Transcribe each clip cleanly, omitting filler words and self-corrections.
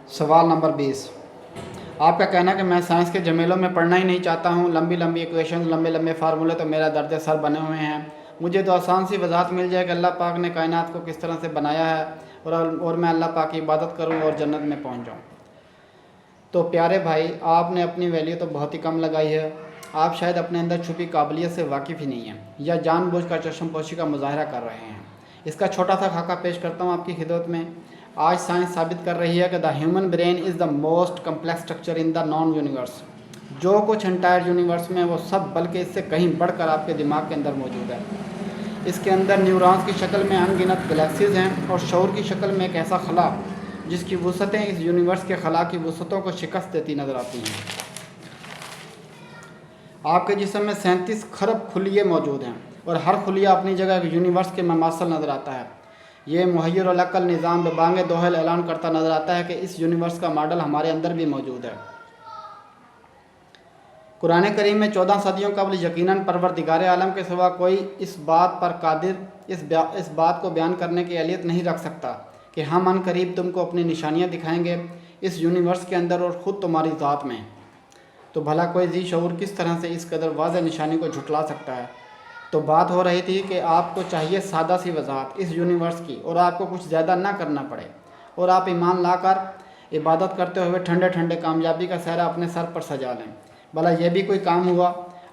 सवाल नंबर 20। आपका कहना है कि मैं साइंस के झमेलों में पढ़ना ही नहीं चाहता हूँ। लंबी लंबी इक्वेशन, लंबे लंबे फार्मूले तो मेरा दर्द सर बने हुए हैं। मुझे तो आसान सी वजाहत मिल जाए कि अल्लाह पाक ने कायनात को किस तरह से बनाया है और मैं अल्लाह पाक की इबादत करूँ और जन्नत में पहुँच जाऊँ। तो प्यारे भाई, आपने अपनी वैल्यू तो बहुत ही कम लगाई है। आप शायद अपने अंदर छुपी काबिलियत से वाकिफ़ ही नहीं हैं या जानबूझकर चश्मपोशी का मुजाहरा कर रहे हैं। इसका छोटा सा खाका पेश करता हूँ आपकी खिदमत में। आज साइंस साबित कर रही है कि the human brain is the most complex structure in the non universe. जो कुछ एंटायर यूनिवर्स में वो सब बल्कि इससे कहीं बढ़कर आपके दिमाग के अंदर मौजूद है। इसके अंदर न्यूरॉन्स की शक्ल में अनगिनत गैलेक्सीज हैं और शऊर की शक्ल में एक ऐसा खला जिसकी वसअतें इस यूनिवर्स के खला की वसअतों को शिकस्त देती नज़र आती हैं। आपके जिस्म में 37 खरब खुलिये मौजूद हैं और हर खुलिया अपनी जगह एक यूनिवर्स के ममासल नज़र आता है। ये मुहय्यर और अक्ल निज़ाम बेबांग दोहल ऐलान करता नज़र आता है कि इस यूनिवर्स का मॉडल हमारे अंदर भी मौजूद है। कुरान करीम में 14 सदियों कबल यकीनन परवरदिगार आलम के सिवा कोई इस बात पर कादिर इस बात को बयान करने की अहलियत नहीं रख सकता कि हम अनकरीब तुमको अपनी निशानियां दिखाएंगे इस यूनिवर्स के अंदर और ख़ुद तुम्हारी ज़ात में। तो भला कोई जी शऊर किस तरह से इस कदर वाज़ेह निशानी को झुटला सकता है। तो बात हो रही थी कि आपको चाहिए सादा सी वजाहत इस यूनिवर्स की और आपको कुछ ज़्यादा ना करना पड़े और आप ईमान लाकर इबादत करते हुए ठंडे ठंडे कामयाबी का सहरा अपने सर पर सजा लें। भला यह भी कोई काम हुआ?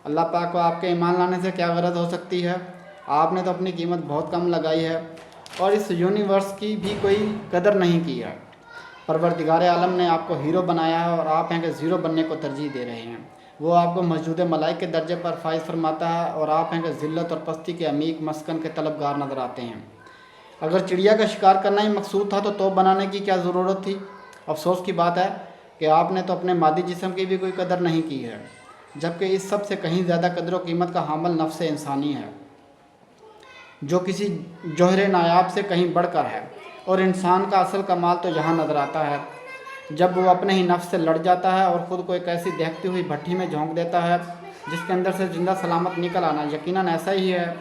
अल्लाह पाक को आपके ईमान लाने से क्या गरज हो सकती है? आपने तो अपनी कीमत बहुत कम लगाई है और इस यूनिवर्स की भी कोई कदर नहीं की है। परवरदिगार आलम ने आपको हीरो बनाया है और आप हैं कि ज़ीरो बनने को तरजीह दे रहे हैं। वो आपको मौजूद मलाइक के दर्जे पर फाइज फरमाता है और आप हैं कि ज़िल्लत और पस्ती के अमीक मस्कन के तलबगार नज़र आते हैं। अगर चिड़िया का शिकार करना ही मकसूद था तो तोप बनाने की क्या ज़रूरत थी? अफसोस की बात है कि आपने तो अपने मादी जिस्म की भी कोई कदर नहीं की है, जबकि इस सब से कहीं ज़्यादा कदर व कीमत का हामिल नफ्स इंसानी है जो किसी जौहर नायाब से कहीं बढ़कर है। और इंसान का असल कमाल तो यहाँ नज़र आता है जब वो अपने ही नफ्स से लड़ जाता है और ख़ुद को एक ऐसी दहकती हुई भट्टी में झोंक देता है जिसके अंदर से जिंदा सलामत निकल आना यकीनन ऐसा ही है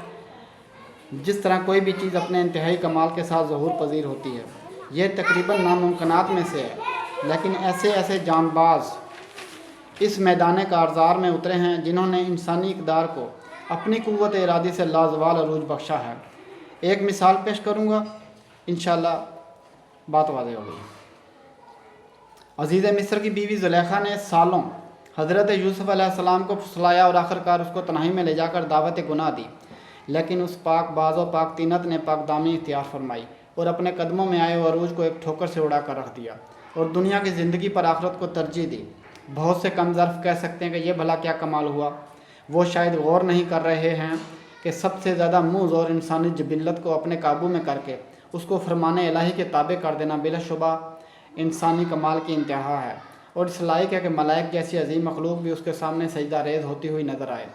जिस तरह कोई भी चीज़ अपने इंतहाई कमाल के साथ ज़हूर पजीर होती है। यह तकरीबन नामुमकिनात में से है, लेकिन ऐसे ऐसे जांबाज इस मैदान कारज़ार में उतरे हैं जिन्होंने इंसानी इक़दार को अपनी क़ुव्वत इरादी से लाजवाल अरूज बख्शा है। एक मिसाल पेश करूँगा, इंशाअल्लाह बात वाज़ेह हो गई। अज़ीज़ मिस्र की बीवी ज़ुलेखा ने सालों हज़रत यूसुफ़ अलैहिस्सलाम को फुसलाया और आखिरकार उसको तन्हाई में ले जाकर दावत गुनाह दी, लेकिन उस पाक बाज़ व पाक तीनत ने पाकदामी इख्तियार फरमाई और अपने कदमों में आए अरूज को एक ठोकर से उड़ा कर रख दिया और दुनिया की ज़िंदगी पर आखिरत को तरजीह दी। बहुत से कम ज़र्फ़ कह सकते हैं कि यह भला क्या कमाल हुआ। वो शायद गौर नहीं कर रहे हैं कि सबसे ज़्यादा मुँह ज़ोर इंसानी जबिल्लत को अपने काबू में करके उसको फरमाने इलाही के ताबे कर देना बिलाशुबा इंसानी कमाल की इंतहा है और इस लायक है कि मलाइक जैसी अजीम मखलूक भी उसके सामने सजदा रेज़ होती हुई नज़र आए।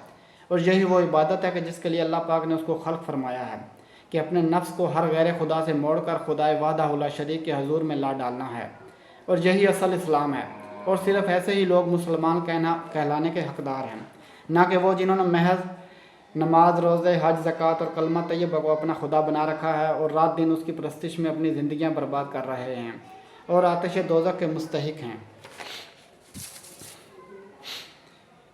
और यही वो इबादत है कि जिसके लिए अल्लाह पाक ने उसको खल्क़ फरमाया है कि अपने नफ्स को हर गैर खुदा से मोड़कर खुदाए वाहदा शरीक के हजूर में ला डालना है। और यही असल इस्लाम है और सिर्फ़ ऐसे ही लोग मुसलमान कहलाने के हकदार हैं, ना कि वो जिन्होंने महज नमाज, रोज़े, हज, ज़कात और कलमा तैयबा को अपना खुदा बना रखा है और रात दिन उसकी परस्तिश में अपनी ज़िंदगियाँ बर्बाद कर रहे हैं और आतिश दोज़ख के मुस्तहिक हैं।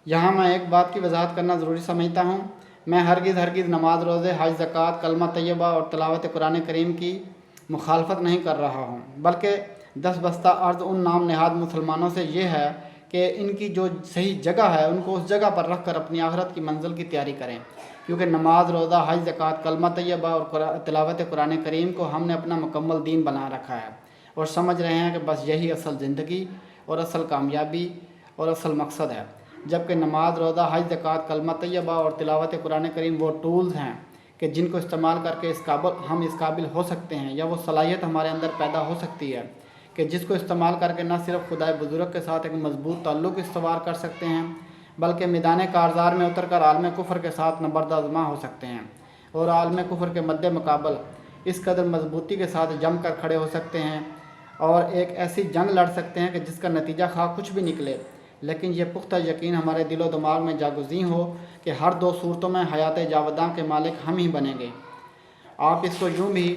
यहाँ मैं एक बात की वजाहत करना ज़रूरी समझता हूँ। मैं हरगिज़ नमाज, रोज़े, हज, ज़कात, कलमा तैयबा और तिलावत कुरान करीम की मुखालफत नहीं कर रहा हूँ, बल्कि दस बस्ता अर्ज़ उन नाम नहाद मुसलमानों से ये है कि इनकी जो सही जगह है उनको उस जगह पर रख कर अपनी आखिरत की मंजिल की तैयारी करें, क्योंकि नमाज, रोज़ा, हज, ज़कात, कलमा तैयबा और तिलावत कुरान करीम को हमने अपना मुकम्मल दीन बना रखा है और समझ रहे हैं कि बस यही असल ज़िंदगी और असल कामयाबी और असल मकसद है। जबकि नमाज, रोज़ा, हज, ज़कात, कलमा तैयबा और तिलावत कुरान करीम वो टूल्स हैं कि जिनको इस्तेमाल करके हम इस काबिल हो सकते हैं या वो सलाहियत हमारे अंदर पैदा हो सकती है कि जिसको इस्तेमाल करके न सिर्फ खुदाए बुज़ुर्ग के साथ एक मजबूत ताल्लुक़ इस्तवार कर सकते हैं, बल्कि मैदान कारज़ार में उतर कर आलम कुफ़र के साथ नबर्दाज़मा हो सकते हैं और आलम कुफ़र के मद्दे मुकाबल इस कदर मजबूती के साथ जम कर खड़े हो सकते हैं और एक ऐसी जंग लड़ सकते हैं कि जिसका नतीजा खा कुछ भी निकले, लेकिन ये पुख्ता यकीन हमारे दिलो दिमाग में जागुज़ी हो कि हर दो सूरतों में हयात जावदां के मालिक हम ही बनेंगे। आप इसको यूँ भी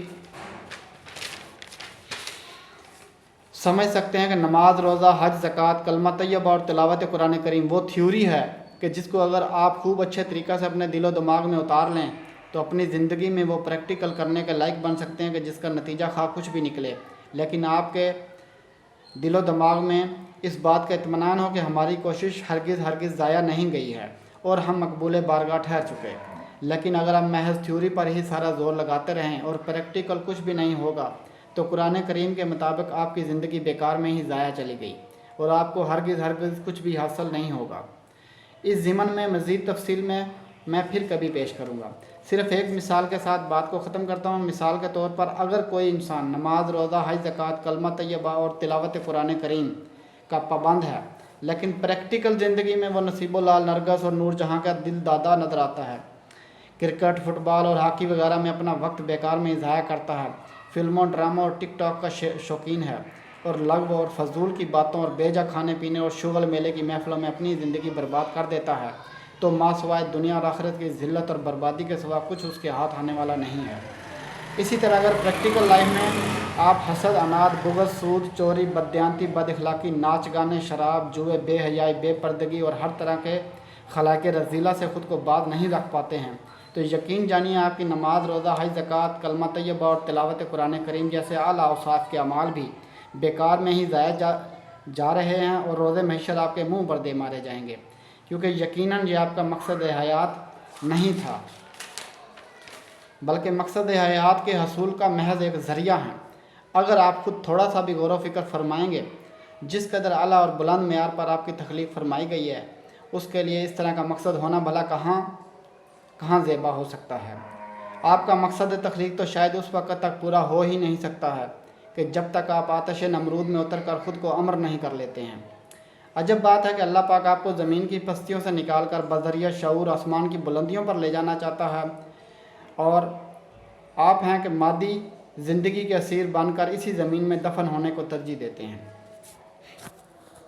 समझ सकते हैं कि नमाज, रोज़ा, हज, ज़कात, कलमा तैयबा और तिलावत कुरान करीम वो थ्योरी है कि जिसको अगर आप खूब अच्छे तरीक़े से अपने दिलो दिमाग में उतार लें तो अपनी ज़िंदगी में वो प्रैक्टिकल करने के लायक बन सकते हैं कि जिसका नतीजा खा कुछ भी निकले, लेकिन आपके दिलो दिमाग में इस बात का इत्मीनान हो कि हमारी कोशिश हरगिज़ ज़ाया नहीं गई है और हम मकबूल बारगाह ठहर चुके हैं। लेकिन अगर हम महज थ्योरी पर ही सारा ज़ोर लगाते रहें और प्रैक्टिकल कुछ भी नहीं होगा तो कुरान करीम के मुताबिक आपकी ज़िंदगी बेकार में ही ज़ाया चली गई और आपको हरगिज़ कुछ भी हासिल नहीं होगा। इस ज़िमन में मज़ीद तफसील में मैं फिर कभी पेश करूँगा। सिर्फ़ एक मिसाल के साथ बात को ख़त्म करता हूँ। मिसाल के तौर पर अगर कोई इंसान नमाज, रोज़ा, हज, ज़कात, कलमा तैयबा और तिलावत कुरान करीम का पाबंद है, लेकिन प्रैक्टिकल ज़िंदगी में वो नसीबुल लाल, नरगस और नूरजहाँ का दिल दादा नज़र आता है, क्रिकेट, फुटबॉल और हॉकी वगैरह में अपना वक्त बेकार में ज़ाया करता है, फिल्मों, ड्रामा और टिकटॉक का शौकीन है और लगव और फजूल की बातों और बेजा खाने पीने और शुगल मेले की महफिलों में अपनी ज़िंदगी बर्बाद कर देता है, तो मासवाए दुनिया और आखिरत की ज़िल्लत और बर्बादी के सिवा कुछ उसके हाथ आने वाला नहीं है। इसी तरह अगर प्रैक्टिकल लाइफ में आप हसद, अनाद, बुग़्ज़, सूद, चोरी, बददियानती, बदअखलाकी, नाच गाने, शराब, जुए, बेहयाई, बेपर्दगी और हर तरह के खलाके रज़ीला से ख़ुद को बाज नहीं रख पाते हैं तो यकीन जानिए आपकी नमाज, रोज़ा, हज, ज़कात, कलमा तैयबा और तिलावत कुरान करीम जैसे आला औसाफ के अमाल भी बेकार में ही ज़ाया जा रहे हैं और रोज़े महशर आपके मुँह पर दे मारे जाएंगे, क्योंकि यकीनन ये आपका मकसद हयात नहीं था, बल्कि मकसद हयात के हसूल का महज एक ज़रिया है। अगर आप खुद थोड़ा सा भी गौर व फिक्र फरमाएंगे जिस कदर आला और बुलंद मेयार पर आपकी तख्लीक फरमाई गई है, उसके लिए इस तरह का मकसद होना भला कहाँ ज़ेबा हो सकता है। आपका मकसद तख्लीक तो शायद उस वक़्त तक पूरा हो ही नहीं सकता है कि जब तक आप आतश नमरूद में उतर कर ख़ुद को अमर नहीं कर लेते हैं। अजब बात है कि अल्लाह पाक आपको ज़मीन की पस्तियों से निकाल कर बज़रिया शऊर आसमान की बुलंदियों पर ले जाना चाहता है और आप हैं कि मादी ज़िंदगी के असीर बनकर इसी ज़मीन में दफन होने को तरजीह देते हैं।